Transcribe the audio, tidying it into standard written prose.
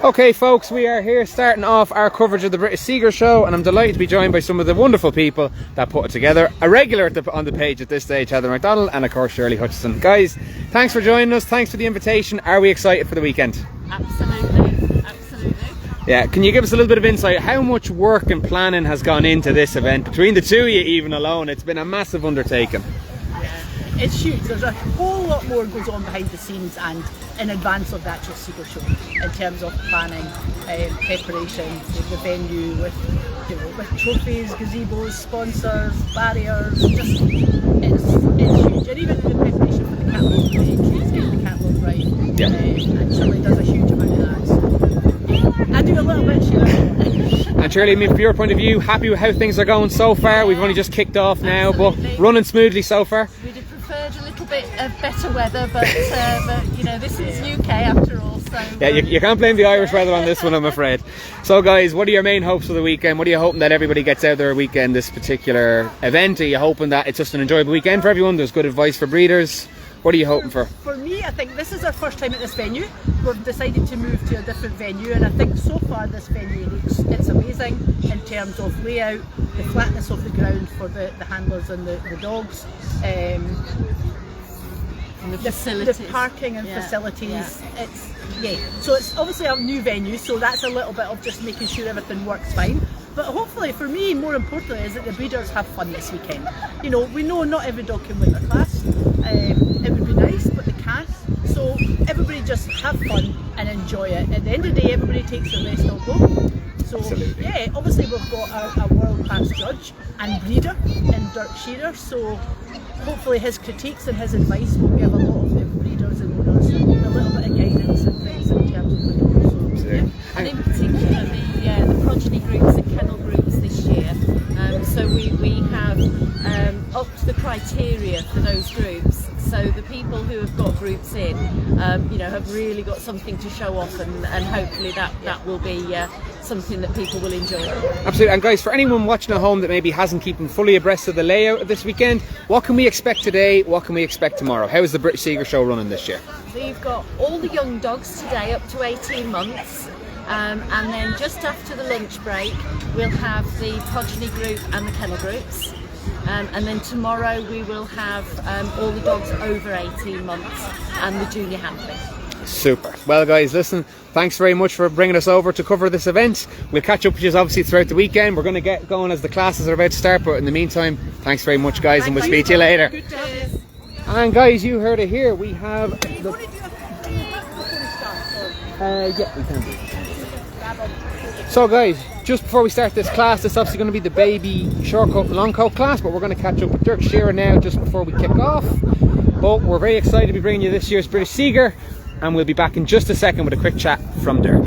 Okay folks, we are here starting off our coverage of the British Seeger Show, and I'm delighted to be joined by some of the wonderful people that put it together. A regular on the page at this stage, Heather McDonald, and of course Shirley Hutchinson. Guys, thanks for joining us, thanks for the invitation. Are we excited for the weekend? Absolutely, absolutely. Yeah, can you give us a little bit of insight? How much work and planning has gone into this event? Between the two of you even alone, it's been a massive undertaking. It's huge. There's a whole lot more goes on behind the scenes and in advance of the actual Seeger Show in terms of planning, preparation, the venue with, with trophies, gazebos, sponsors, barriers. Just it's huge. And even in the preparation for the catwalk, getting the catwalk right. Yeah. And Shirley does a huge amount of that. So I do a little bit, Shirley. And Shirley, I mean, from your point of view, happy with how things are going so far? We've only just kicked off now, but running smoothly so far. We'd have preferred a little bit of better weather, but this is UK after all. So yeah, you can't blame the Irish weather on this one, I'm afraid. So guys, what are your main hopes for the weekend? What are you hoping that everybody gets out of their weekend, this particular event? Are you hoping that it's just an enjoyable weekend for everyone? There's good advice for breeders. What are you hoping for? For me, I think this is our first time at this venue. We've decided to move to a different venue, and I think so far this venue it's amazing in terms of layout, the flatness of the ground for the handlers and the dogs, and the facilities, the parking and facilities. So it's obviously a new venue, so that's a little bit of just making sure everything works fine. But hopefully, for me, more importantly, is that the breeders have fun this weekend. We know not every dog can win their class. It would be nice, but they can't. So everybody just have fun and enjoy it. At the end of the day, everybody takes their best dog home. So yeah, obviously we've got a world-class judge and breeder in Dirk Shearer. So hopefully his critiques and his advice will give a lot of the breeders and owners a little bit of guidance and things in terms of the dogs. So, yeah. And in particular, the progeny groups and kennel groups this year. So we have upped the criteria for those groups. So the people who have got groups in, have really got something to show off, and hopefully that will be something that people will enjoy. Absolutely. And guys, for anyone watching at home that maybe hasn't keeping fully abreast of the layout of this weekend, what can we expect today? What can we expect tomorrow? How is the British Seeger Show running this year? So you've got all the young dogs today up to 18 months. And then just after the lunch break, we'll have the progeny group and the kennel groups. And then tomorrow we will have all the dogs over 18 months and the junior handling. Super. Well guys, listen, thanks very much for bringing us over to cover this event. We'll catch up with you obviously throughout the weekend. We're going to get going as the classes are about to start, but in the meantime, thanks very much guys, and we'll speak to you later. And guys, you heard it here. We have yeah, we can do. So guys, just before we start this class, this is obviously going to be the baby short coat and long coat class, but we're going to catch up with Dirk Shearer now just before we kick off. But we're very excited to be bringing you this year's British Seeger, and we'll be back in just a second with a quick chat from Dirk.